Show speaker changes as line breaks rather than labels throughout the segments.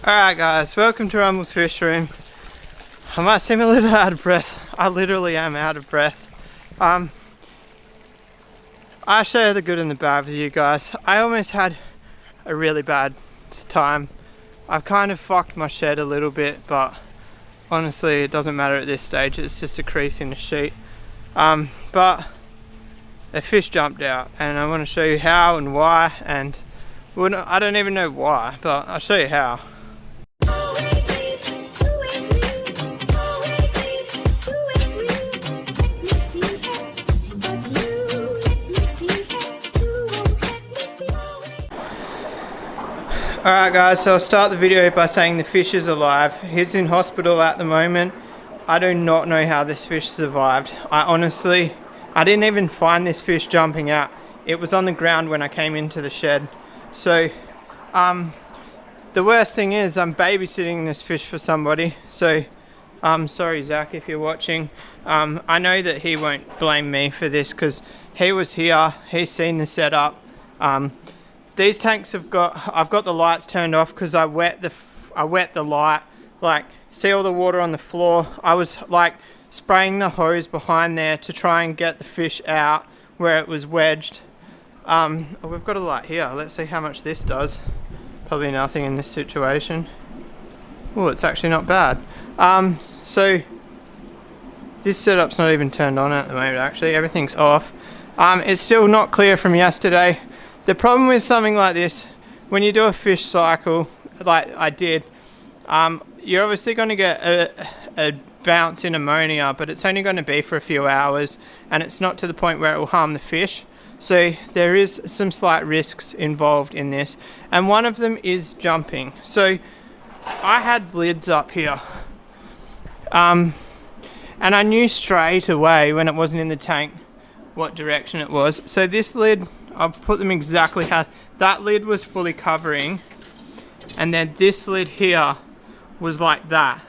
Alright guys, welcome to Rumble's Fish Room. I might seem a little out of breath. I literally am out of breath. I share the good and the bad with you guys. I almost had a really bad time. I've kind of fucked my shed a little bit, but honestly it doesn't matter at this stage. It's just a crease in the sheet. But a fish jumped out and I want to show you how and why, and well, I don't even know why, but I'll show you how. Alright guys, so I'll start the video by saying the fish is alive. He's in hospital at the moment. I do not know how this fish survived. I didn't even find this fish jumping out. It was on the ground when I came into the shed. So, the worst thing is I'm babysitting this fish for somebody. So, sorry Zach if you're watching. I know that he won't blame me for this because he was here, he's seen the setup. These tanks I've got the lights turned off because I wet the light. Like, see all the water on the floor? I was like spraying the hose behind there to try and get the fish out where it was wedged. We've got a light here. Let's see how much this does. Probably nothing in this situation. Oh, it's actually not bad. So this setup's not even turned on at the moment. Actually, everything's off. It's still not clear from yesterday. The problem with something like this, when you do a fish cycle, like I did, you're obviously going to get a bounce in ammonia, but it's only going to be for a few hours, and it's not to the point where it will harm the fish. So there is some slight risks involved in this, and one of them is jumping. So I had lids up here, and I knew straight away when it wasn't in the tank what direction it was. So this lid, I'll put them exactly how that lid was fully covering, and then this lid here was like that.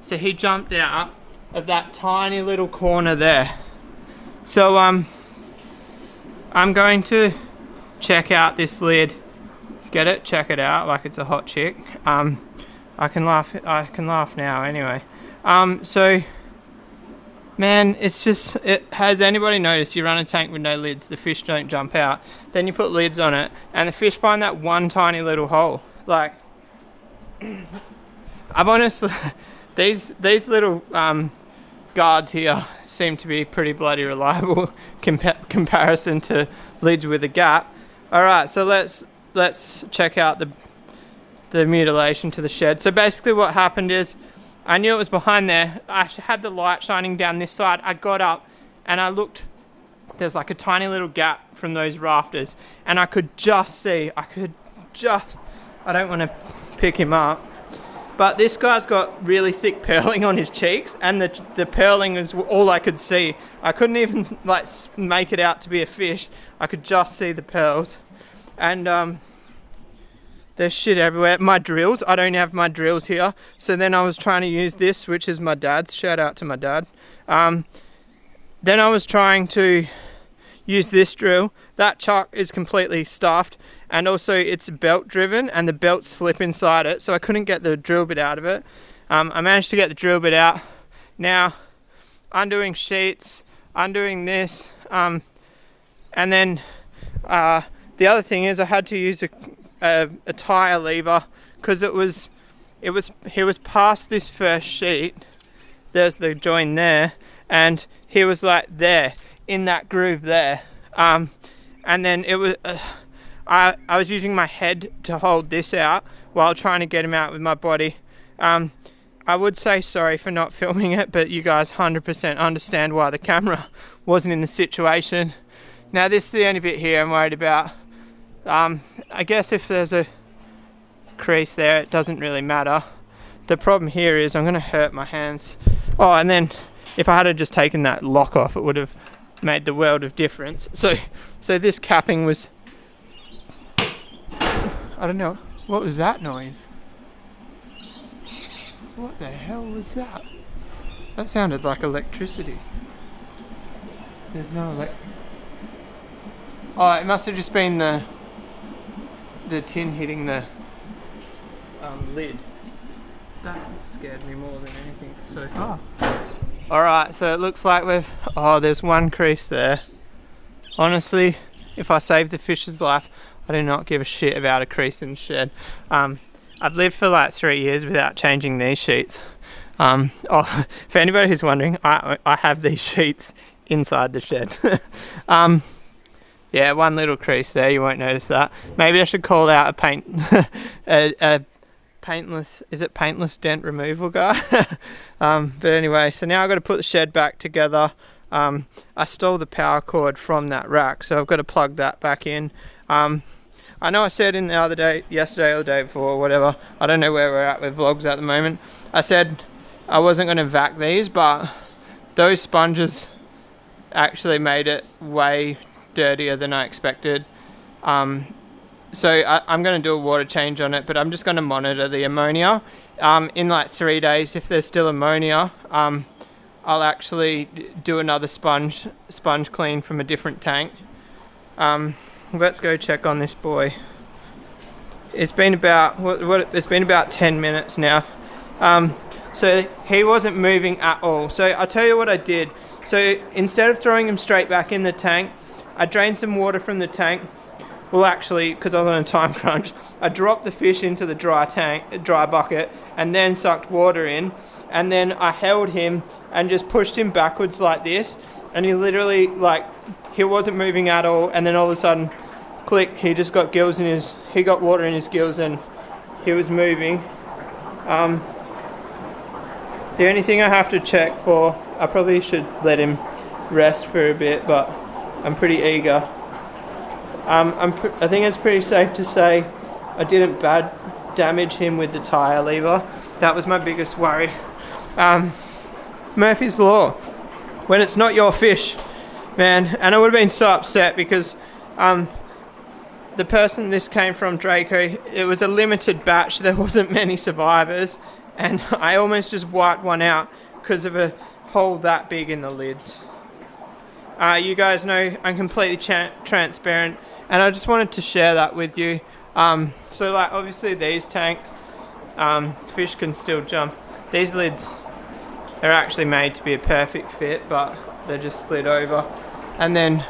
So he jumped out of that tiny little corner there. So I'm going to check out this lid. Get it? Check it out like it's a hot chick. I can laugh now anyway. So man, it's just, has anybody noticed you run a tank with no lids, the fish don't jump out, then you put lids on it and the fish find that one tiny little hole. Like, I've honestly, these little guards here seem to be pretty bloody reliable comparison to lids with a gap. Alright, so let's check out the mutilation to the shed. So basically what happened is, I knew it was behind there. I had the light shining down this side. I got up and I looked. There's like a tiny little gap from those rafters, and I could just see. I don't want to pick him up, but this guy's got really thick pearling on his cheeks, and the pearling is all I could see. I couldn't even like make it out to be a fish. I could just see the pearls, and there's shit everywhere. My drills, I don't have my drills here. So then I was trying to use this, which is my dad's. Shout out to my dad. Then I was trying to use this drill. That chuck is completely stuffed, and also it's belt driven and the belts slip inside it. So I couldn't get the drill bit out of it. I managed to get the drill bit out. Now, undoing sheets, undoing this. And then the other thing is I had to use a tire lever because he was past this first sheet. There's the join there, and he was like there in that groove there, and then it was I was using my head to hold this out while trying to get him out with my body. I would say sorry for not filming it, but you guys 100% understand why the camera wasn't in the situation. Now this is the only bit here I'm worried about. I guess if there's a crease there, it doesn't really matter. The problem here is I'm going to hurt my hands. Oh, and then if I had just taken that lock off, it would have made the world of difference. So this capping was, I don't know, what was that noise? What the hell was that? That sounded like electricity. There's no Oh, it must have just been the tin hitting the lid. That scared me more than anything so far. Alright, so it looks like there's one crease there. Honestly, if I save the fish's life, I do not give a shit about a crease in the shed. I've lived for like 3 years without changing these sheets. For anybody who's wondering, I have these sheets inside the shed. Yeah, one little crease there, you won't notice that. Maybe I should call out a paintless dent removal guy? But anyway, so now I've got to put the shed back together. I stole the power cord from that rack, so I've got to plug that back in. I know I said in yesterday or the day before, or whatever, I don't know where we're at with vlogs at the moment. I said I wasn't going to vac these, but those sponges actually made it way dirtier than I expected. So I'm going to do a water change on it, but I'm just going to monitor the ammonia. In like 3 days, if there's still ammonia, I'll actually do another sponge clean from a different tank. Let's go check on this boy. It's been about it's been about 10 minutes now. So he wasn't moving at all. So I'll tell you what I did. So instead of throwing him straight back in the tank, I drained some water from the tank. Well, actually, because I was on a time crunch, I dropped the fish into the dry bucket, and then sucked water in, and then I held him and just pushed him backwards like this, and he literally, like, he wasn't moving at all, and then all of a sudden, click, he just got he got water in his gills, and he was moving. The only thing I have to check for, I probably should let him rest for a bit, but I'm pretty eager. I think it's pretty safe to say I didn't damage him with the tire lever. That was my biggest worry. Murphy's Law. When it's not your fish, man. And I would have been so upset because the person this came from, Draco, it was a limited batch. There wasn't many survivors. And I almost just wiped one out because of a hole that big in the lids. You guys know I'm completely transparent, and I just wanted to share that with you. So like obviously these tanks, fish can still jump. These lids are actually made to be a perfect fit, but they're just slid over. And then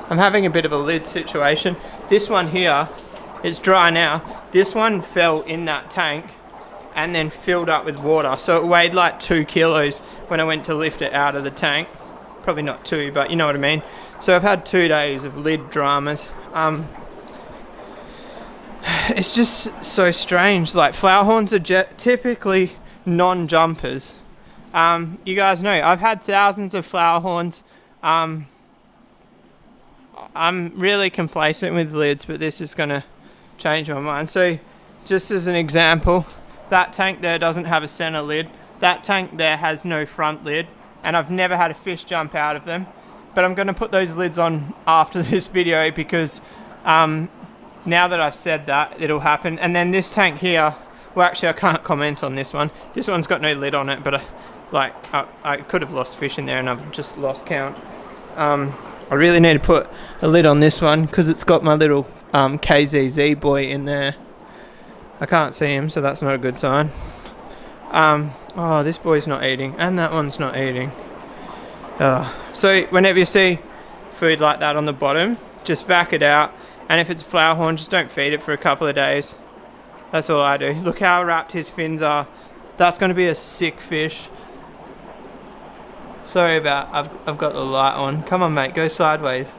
I'm having a bit of a lid situation. This one here is dry now. This one fell in that tank and then filled up with water. So it weighed like 2 kilos when I went to lift it out of the tank. Probably not 2, but you know what I mean. So I've had 2 days of lid dramas. It's just so strange. Like flower horns are typically non-jumpers. You guys know I've had thousands of flower horns. I'm really complacent with lids, but this is gonna change my mind. So just as an example, that tank there doesn't have a center lid. That tank there has no front lid, and I've never had a fish jump out of them. But I'm going to put those lids on after this video because now that I've said that, it'll happen. And then this tank here, well actually I can't comment on this one. This one's got no lid on it, but I could have lost fish in there and I've just lost count. I really need to put a lid on this one because it's got my little KZZ boy in there. I can't see him, so that's not a good sign. Oh, this boy's not eating, and that one's not eating. So whenever you see food like that on the bottom, just vac it out, and if it's a flower horn, just don't feed it for a couple of days. That's all I do. Look how wrapped his fins are. That's going to be a sick fish. Sorry about, I've got the light on. Come on mate, go sideways.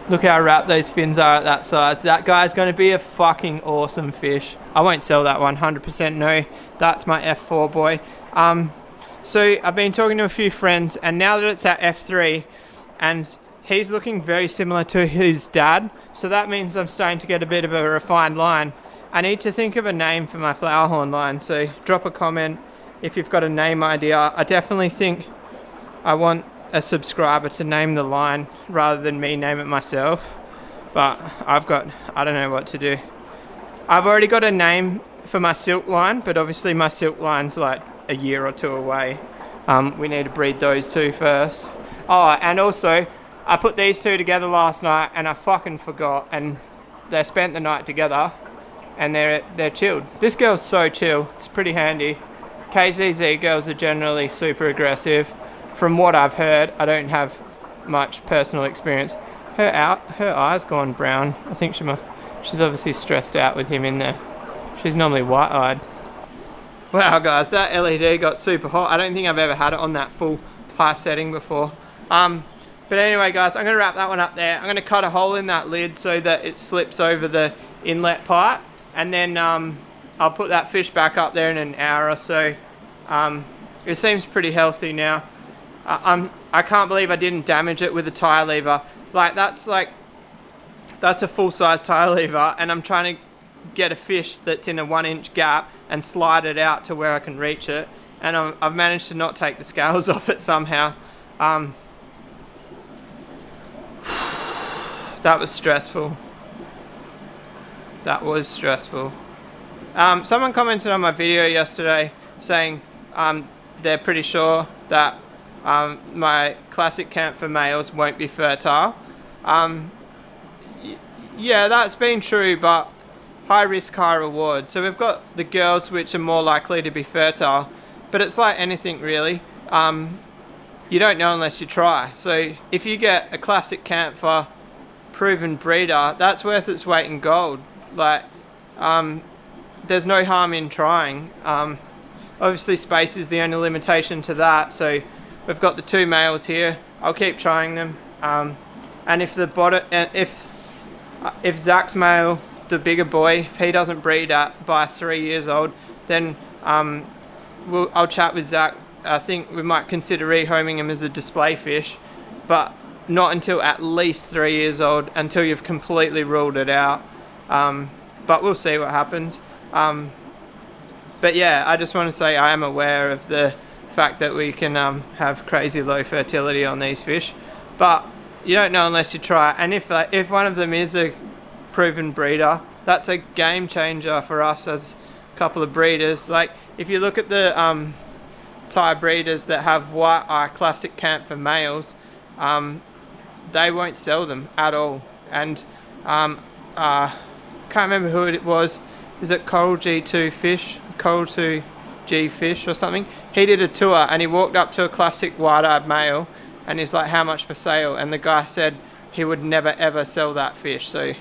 Look how wrapped those fins are at that size. That guy's going to be a fucking awesome fish. I won't sell that one, 100% no. That's my F4 boy. So I've been talking to a few friends, and now that it's at F3, and he's looking very similar to his dad, so that means I'm starting to get a bit of a refined line. I need to think of a name for my flower horn line, so drop a comment if you've got a name idea. I definitely think I want a subscriber to name the line rather than me name it myself, but I don't know what to do. I've already got a name for my silk line, but obviously my silk line's like a year or 2 away. We need to breed those 2 first. Oh, and also I put these 2 together last night and I fucking forgot, and they spent the night together, and they're chilled. This girl's so chill. It's pretty handy. KZZ girls are generally super aggressive. From what I've heard, I don't have much personal experience. Her eyes gone brown. I think she's obviously stressed out with him in there. She's normally white-eyed. Wow guys, that LED got super hot. I don't think I've ever had it on that full high setting before. But anyway guys, I'm going to wrap that one up there. I'm going to cut a hole in that lid so that it slips over the inlet pipe, and then I'll put that fish back up there in an hour or so. It seems pretty healthy now. I can't believe I didn't damage it with a tire lever. That's a full-size tire lever, and I'm trying to get a fish that's in a 1-inch gap and slide it out to where I can reach it, and I've managed to not take the scales off it somehow. That was stressful. That was stressful. Someone commented on my video yesterday saying they're pretty sure that my classic kamfa males won't be fertile. Yeah, that's been true, but high risk, high reward. So we've got the girls which are more likely to be fertile, but it's like anything really. You don't know unless you try. So if you get a classic kamfa proven breeder, that's worth its weight in gold. There's no harm in trying. Obviously space is the only limitation to that, so we've got the 2 males here. I'll keep trying them, and if Zach's male, the bigger boy, if he doesn't breed by 3 years old, then I'll chat with Zach. I think we might consider rehoming him as a display fish, but not until at least 3 years old, until you've completely ruled it out. But we'll see what happens. But yeah, I just want to say I am aware of the fact that we can have crazy low fertility on these fish, but you don't know unless you try. And if one of them is a proven breeder, that's a game changer for us as a couple of breeders. Like if you look at the Thai breeders that have white eye classic kamfa males, they won't sell them at all. And can't remember who it was. Is it Coral G2 Fish? Coral 2G Fish or something? He did a tour and he walked up to a classic white-eyed male and he's like, how much for sale? And the guy said he would never ever sell that fish. So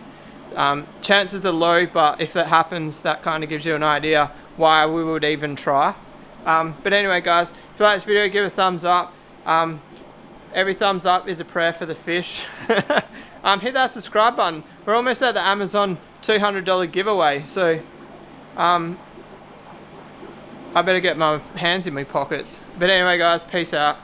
chances are low, but if it happens, that kind of gives you an idea why we would even try. But anyway guys, if you like this video, give it a thumbs up. Every thumbs up is a prayer for the fish. Hit that subscribe button. We're almost at the Amazon $200 giveaway, so I better get my hands in my pockets. But anyway guys, peace out.